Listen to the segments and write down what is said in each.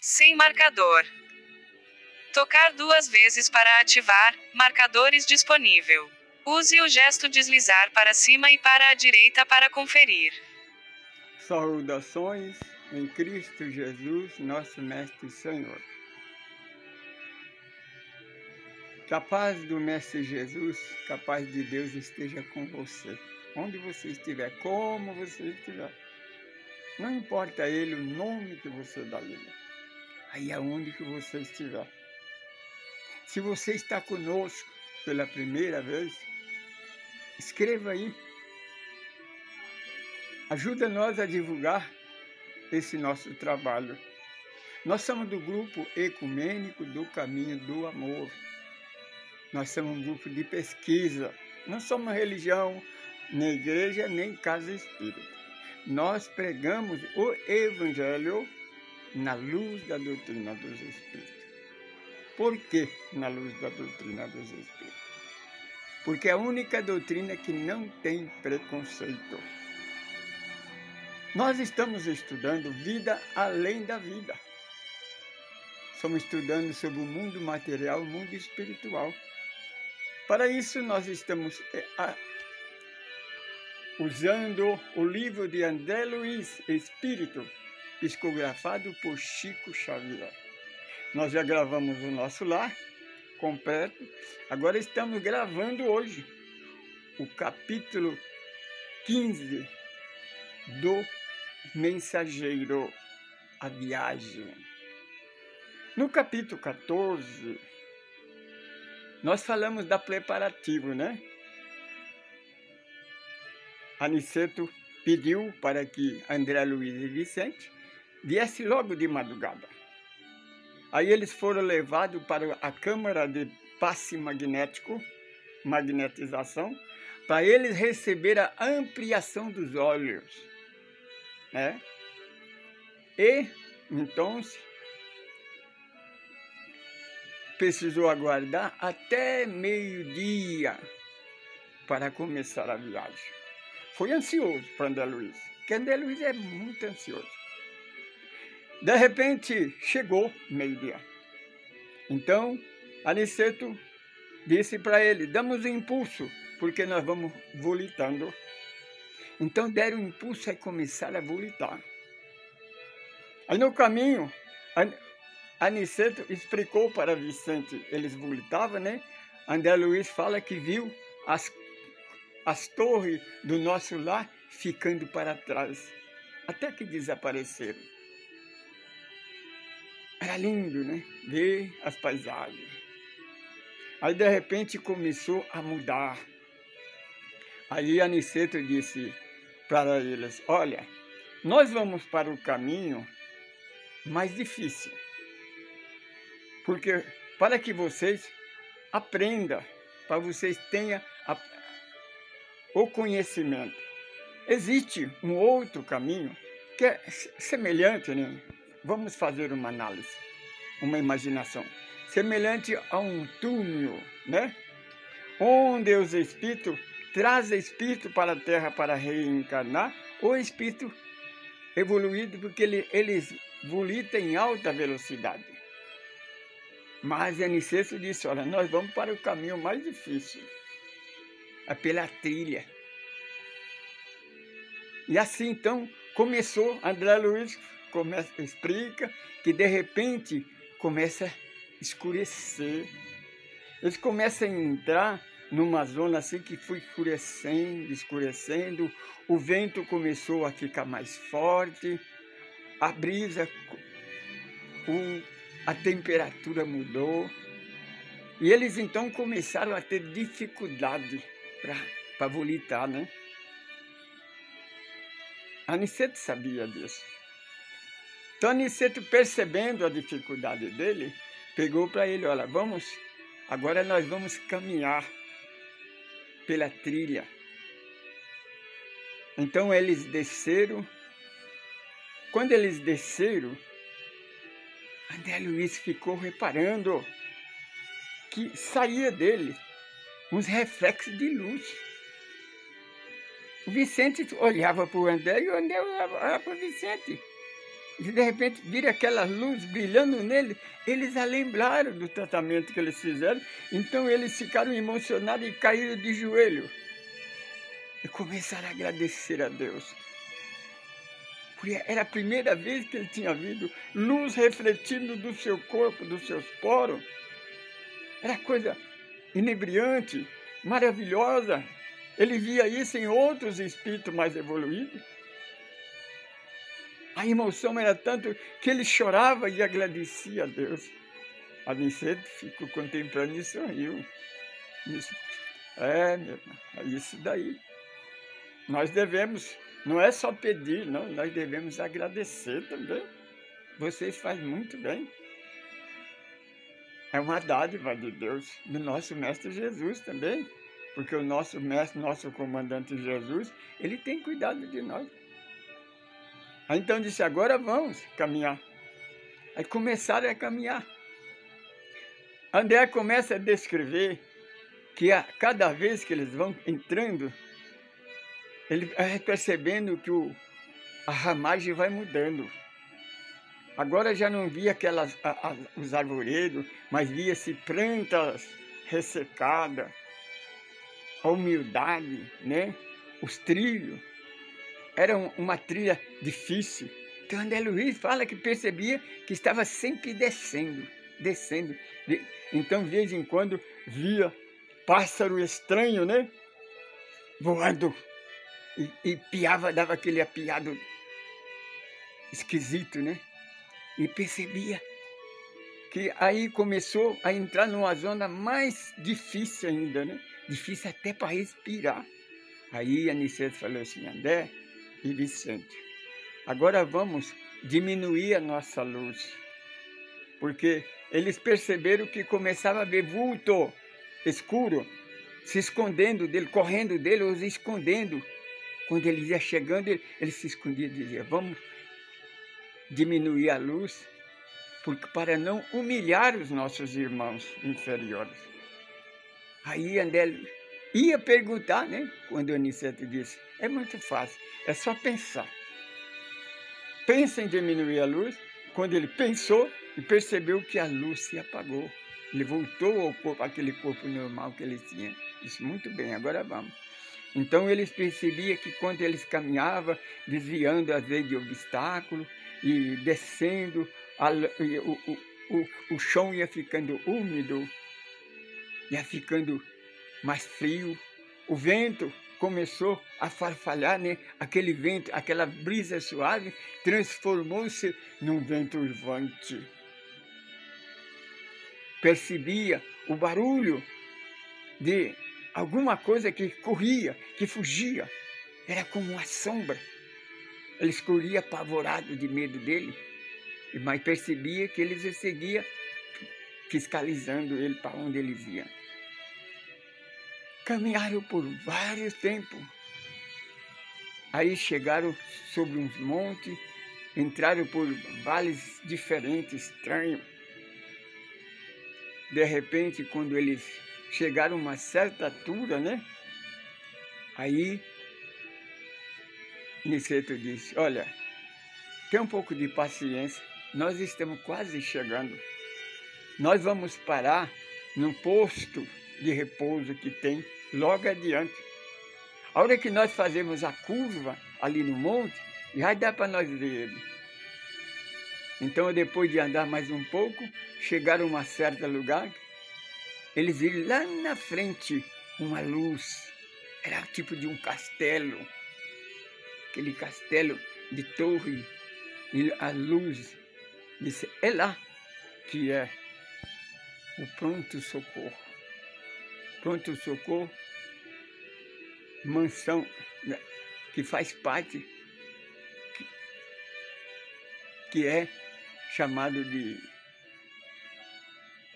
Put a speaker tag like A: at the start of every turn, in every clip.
A: Sem marcador. Tocar 2 vezes para ativar, marcadores disponível. Use o gesto deslizar para cima e para a direita para conferir.
B: Saudações em Cristo Jesus, nosso Mestre e Senhor. Que a paz do Mestre Jesus, que a paz de Deus esteja com você. Onde você estiver, como você estiver. Não importa a Ele o nome que você dá a Ele. Aí é onde que você estiver. Se você está conosco pela primeira vez, escreva aí. Ajuda nós a divulgar esse nosso trabalho. Nós somos do grupo ecumênico do Caminho do Amor. Nós somos um grupo de pesquisa. Não somos religião, nem igreja, nem casa espírita. Nós pregamos o Evangelho na luz da doutrina dos Espíritos. Por que na luz da doutrina dos Espíritos? Porque é a única doutrina que não tem preconceito. Nós estamos estudando vida além da vida. Estamos estudando sobre o mundo material, o mundo espiritual. Para isso, nós estamos usando o livro de André Luiz, Espírito, psicografado por Chico Xavier. Nós já gravamos o nosso lar completo. Agora estamos gravando hoje o capítulo 15 do Mensageiro, a viagem. No capítulo 14, nós falamos da preparativo, né? Aniceto pediu para que André Luiz e Vicente viessem logo de madrugada. Aí eles foram levados para a câmara de passe magnético, magnetização, para eles receberem a ampliação dos olhos, né? E, então, precisou aguardar até meio-dia para começar a viagem. Foi ansioso para André Luiz, porque André Luiz é muito ansioso. De repente, chegou meio-dia. Então, Aniceto disse para ele, damos um impulso, porque nós vamos volitando. Então, deram um impulso e começaram a volitar. Aí, no caminho, Aniceto explicou para Vicente, eles volitavam, né? André Luiz fala que viu as torres do nosso lar ficando para trás, até que desapareceram. Era lindo, né? Ver as paisagens. Aí, de repente, começou a mudar. Aí, Aniceto disse para eles, olha, nós vamos para o caminho mais difícil. Porque para que vocês aprendam, para vocês tenham o conhecimento. Existe um outro caminho que é semelhante, né? Vamos fazer uma análise, uma imaginação. Semelhante a um túnel, né? Onde os espíritos trazem espírito para a Terra para reencarnar, ou espírito evoluído, porque eles volitam em alta velocidade. Mas Aniceto disse, olha, nós vamos para o caminho mais difícil. É pela trilha. E assim, então, começou, André Luiz explica que, de repente, começa a escurecer. Eles começam a entrar numa zona assim que foi escurecendo, escurecendo. O vento começou a ficar mais forte. A brisa, a temperatura mudou. E eles, então, começaram a ter dificuldade para volitar, né? Aniceto sabia disso. Então, Aniceto, percebendo a dificuldade dele, pegou para ele, olha, agora nós vamos caminhar pela trilha. Então, eles desceram. Quando eles desceram, André Luiz ficou reparando que saía dele uns reflexos de luz. O Vicente olhava para o André e o André olhava para o Vicente. E de repente vira aquela luz brilhando nele. Eles lembraram do tratamento que eles fizeram, então eles ficaram emocionados e caíram de joelho. E começaram a agradecer a Deus. Porque era a primeira vez que ele tinha visto luz refletindo do seu corpo, dos seus poros. Era coisa inebriante, maravilhosa. Ele via isso em outros espíritos mais evoluídos. A emoção era tanto que ele chorava e agradecia a Deus. A Aniceto ficou contemplando e sorriu. Isso. Meu irmão, é isso daí. Nós devemos, não é só pedir, não, nós devemos agradecer também. Vocês fazem muito bem. É uma dádiva de Deus, do nosso Mestre Jesus também. Porque o nosso Mestre, nosso Comandante Jesus, ele tem cuidado de nós. Aí então disse, agora vamos caminhar. Aí começaram a caminhar. André começa a descrever que a cada vez que eles vão entrando, ele vai percebendo que a ramagem vai mudando. Agora já não via os arvoredos, mas via-se plantas ressecadas, a humildade, né? Os trilhos. Era uma trilha difícil. Então André Luiz fala que percebia que estava sempre descendo. Então, de vez em quando, via pássaro estranho, né? Voando. E piava, dava aquele apiado esquisito, né? E percebia que aí começou a entrar numa zona mais difícil ainda, né? Difícil até para respirar. Aí a Aniceto falou assim, André e Vicente, agora vamos diminuir a nossa luz, porque eles perceberam que começava a ver vulto escuro, se escondendo dele, correndo dele, ou se escondendo. Quando ele ia chegando, ele se escondia e dizia, vamos diminuir a luz, para não humilhar os nossos irmãos inferiores. Aí André ia perguntar, né? Quando o Aniceto disse, é muito fácil, é só pensar. Pensa em diminuir a luz. Quando ele pensou e percebeu que a luz se apagou, ele voltou ao corpo, aquele corpo normal que ele tinha. Disse, muito bem, agora vamos. Então eles percebiam que quando eles caminhavam, desviando às vezes de obstáculos e descendo, o chão ia ficando úmido, ia ficando mais frio. O vento começou a farfalhar, né? Aquele vento, aquela brisa suave, transformou-se num vento uivante. Percebia o barulho de alguma coisa que corria, que fugia. Era como uma sombra. Eles corriam apavorados de medo dele, mas percebia que eles seguiam fiscalizando ele para onde eles iam. Caminharam por vários tempos. Aí chegaram sobre uns montes, entraram por vales diferentes, estranhos. De repente, quando eles chegaram a uma certa altura, né? Aí, Aniceto disse, olha, tem um pouco de paciência, nós estamos quase chegando. Nós vamos parar num posto de repouso que tem logo adiante. A hora que nós fazemos a curva ali no monte, já dá para nós ver ele. Então, depois de andar mais um pouco, chegaram a um certo lugar, eles viram lá na frente uma luz. Era tipo de um castelo. Aquele castelo de torre. E a luz disse, é lá que é o pronto-socorro. Pronto-socorro, mansão, que faz parte, que é chamado de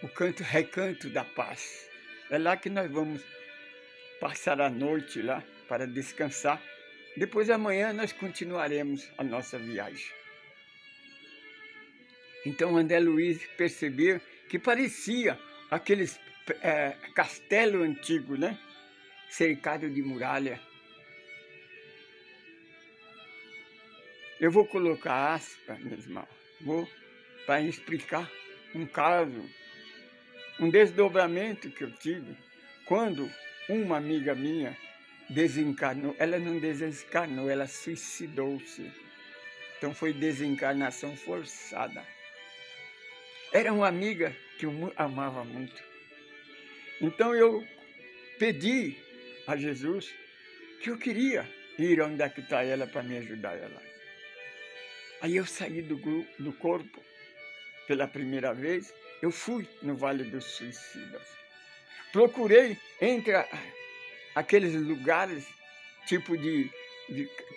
B: o recanto da paz. É lá que nós vamos passar a noite lá para descansar. Depois amanhã nós continuaremos a nossa viagem. Então André Luiz percebeu que parecia aqueles castelo antigo, né? Cercado de muralha. Eu vou colocar aspas, meus irmãos, para explicar um caso, um desdobramento que eu tive quando uma amiga minha desencarnou. Ela não desencarnou, ela suicidou-se. Então foi desencarnação forçada. Era uma amiga que eu amava muito. Então eu pedi a Jesus que eu queria ir onde é que está ela para me ajudar ela. Aí eu saí do corpo pela primeira vez, eu fui no Vale dos Suicidas. Procurei entre aqueles lugares, tipo de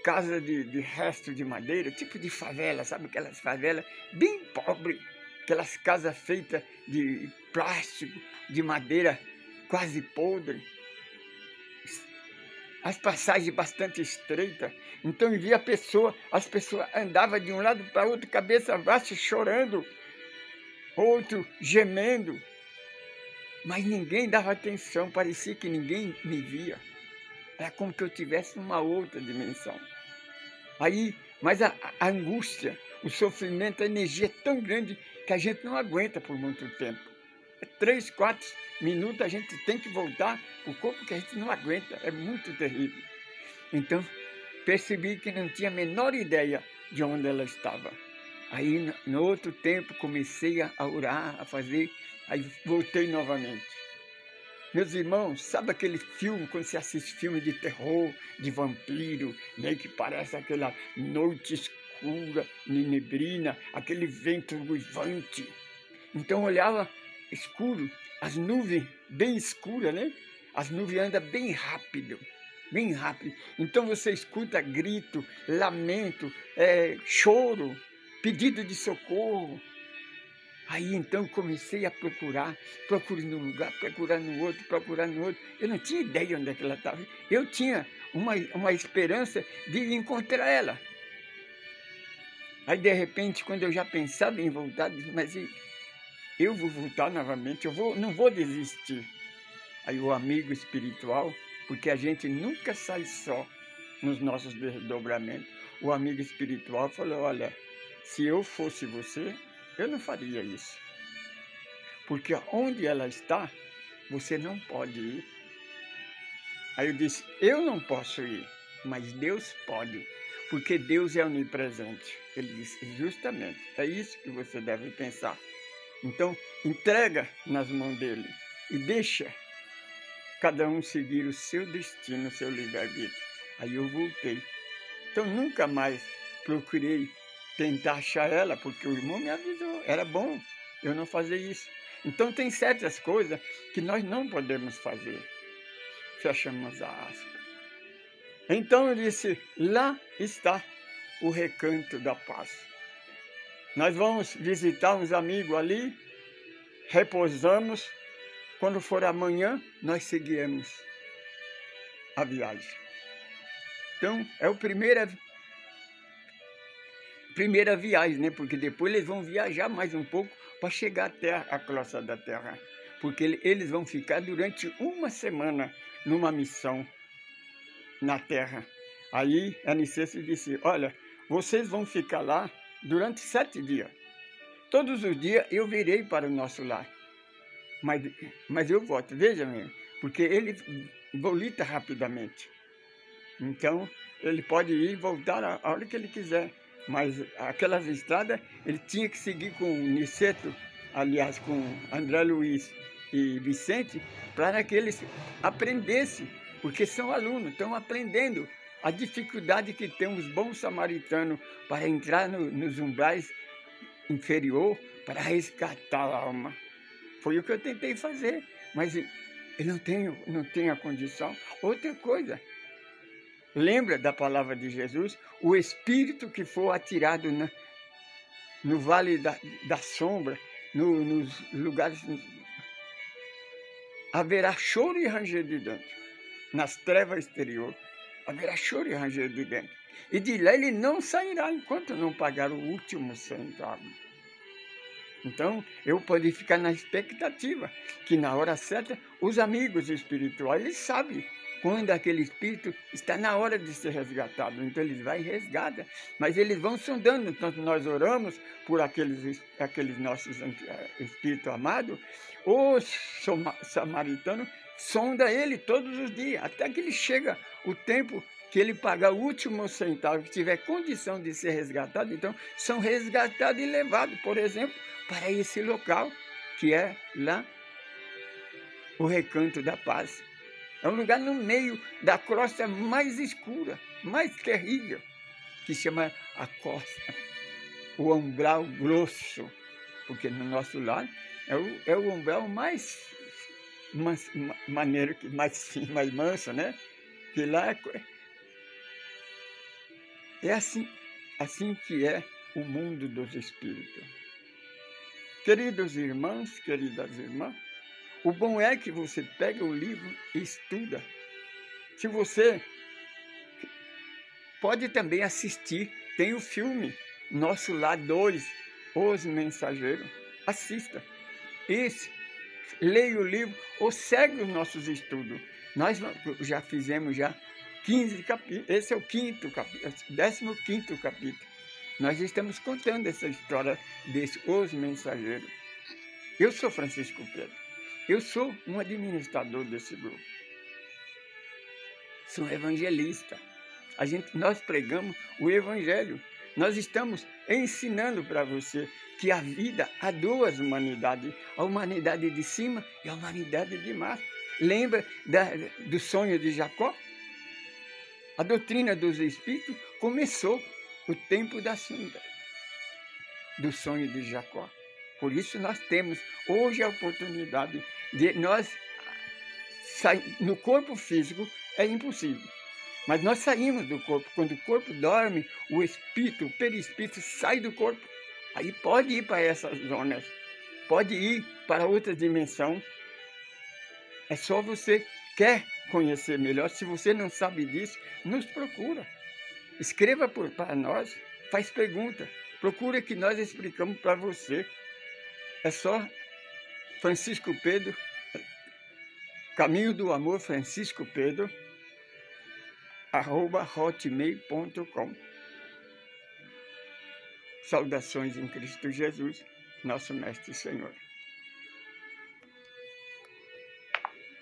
B: casa de resto de madeira, tipo de favela, sabe aquelas favelas bem pobres, aquelas casas feitas de plástico, de madeira quase podre, as passagens bastante estreitas. Então eu via as pessoas andavam de um lado para outro, cabeça baixa, chorando, outro gemendo, mas ninguém dava atenção, parecia que ninguém me via. Era como que eu estivesse numa outra dimensão. Aí, mas a angústia, o sofrimento, a energia é tão grande que a gente não aguenta por muito tempo. 3, 4 minutos a gente tem que voltar para o corpo que a gente não aguenta. É muito terrível. Então, percebi que não tinha a menor ideia de onde ela estava. Aí, no outro tempo, comecei a orar, a fazer, aí voltei novamente. Meus irmãos, sabe aquele filme, quando você assiste filme de terror, de vampiro, né, que parece aquela noite escura, neblina, aquele vento uivante. Então eu olhava escuro, as nuvens bem escuras, né? As nuvens andam bem rápido, bem rápido. Então você escuta grito, lamento, choro, pedido de socorro. Aí então comecei a procurei num lugar, procurar no outro, procurar no outro. Eu não tinha ideia onde é que ela estava. Eu tinha uma esperança de encontrar ela. Aí de repente, quando eu já pensava em voltar, eu disse, mas eu vou voltar novamente, não vou desistir. Aí o amigo espiritual, porque a gente nunca sai só nos nossos desdobramentos. O amigo espiritual falou, olha, se eu fosse você, eu não faria isso. Porque onde ela está, você não pode ir. Aí eu disse, eu não posso ir, mas Deus pode. Porque Deus é onipresente. Ele disse, justamente, é isso que você deve pensar. Então, entrega nas mãos dele e deixa cada um seguir o seu destino, o seu livre-arbítrio. Aí eu voltei. Então, nunca mais procurei tentar achar ela, porque o irmão me avisou, era bom eu não fazer isso. Então tem certas coisas que nós não podemos fazer. Fechamos a aspa. Então eu disse, lá está o recanto da paz. Nós vamos visitar uns amigos ali, repousamos, quando for amanhã, nós seguiremos a viagem. Então, é a primeira viagem, né? Porque depois eles vão viajar mais um pouco para chegar até a crosta da Terra. Porque eles vão ficar durante uma semana numa missão na Terra. Aí a Nicésia disse, olha, vocês vão ficar lá durante 7 dias. Todos os dias eu virei para o nosso lar. Mas eu volto, veja mesmo, porque ele volita rapidamente. Então, ele pode ir e voltar a hora que ele quiser. Mas aquelas estradas, ele tinha que seguir com o Niceto, aliás, com André Luiz e Vicente, para que eles aprendessem, porque são alunos, estão aprendendo a dificuldade que tem os bons samaritanos para entrar nos umbrais inferior, para resgatar a alma. Foi o que eu tentei fazer, mas eu não tenho a condição. Outra coisa, lembra da palavra de Jesus? O espírito que for atirado no vale da sombra, nos lugares, haverá choro e ranger de dentro. Nas trevas exterior, haverá choro e ranger de dentro. E de lá ele não sairá enquanto não pagar o último centavo. Então, eu posso ficar na expectativa que na hora certa, os amigos espirituais, eles sabem quando aquele espírito está na hora de ser resgatado. Então eles vão e resgatam, mas eles vão sondando. Então nós oramos por aqueles nossos espíritos amados. O samaritano sonda ele todos os dias, até que ele chega o tempo que ele pagar o último centavo, que tiver condição de ser resgatado. Então são resgatados e levados, por exemplo, para esse local, que é lá o Recanto da Paz. É um lugar no meio da crosta mais escura, mais terrível, que chama a costa, o umbral grosso, porque no nosso lado é o umbral mais maneiro, mais manso, né? Que lá é assim que é o mundo dos espíritos. Queridos irmãos, queridas irmãs, o bom é que você pega o livro e estuda. Se você pode também assistir, tem o filme Nosso Lar 2, Os Mensageiros. Assista. Leia o livro ou segue os nossos estudos. Nós já fizemos 15 capítulos. Esse é o 15º capítulo. Nós estamos contando essa história Os Mensageiros. Eu sou Francisco Pedro. Eu sou um administrador desse grupo. Sou evangelista. Nós pregamos o evangelho. Nós estamos ensinando para você que a vida há duas humanidades. A humanidade de cima e a humanidade de baixo. Lembra do sonho de Jacó? A doutrina dos espíritos começou o tempo do sonho de Jacó. Por isso nós temos hoje a oportunidade de nós sair. No corpo físico é impossível, mas nós saímos do corpo. Quando o corpo dorme, o espírito, o perispírito sai do corpo. Aí pode ir para essas zonas, pode ir para outra dimensão. É só você quer conhecer melhor. Se você não sabe disso, nos procura. Escreva para nós, faz pergunta. Procura que nós explicamos para você. É só Francisco Pedro, Caminho do Amor Francisco Pedro, @hotmail.com. Saudações em Cristo Jesus, nosso Mestre e Senhor.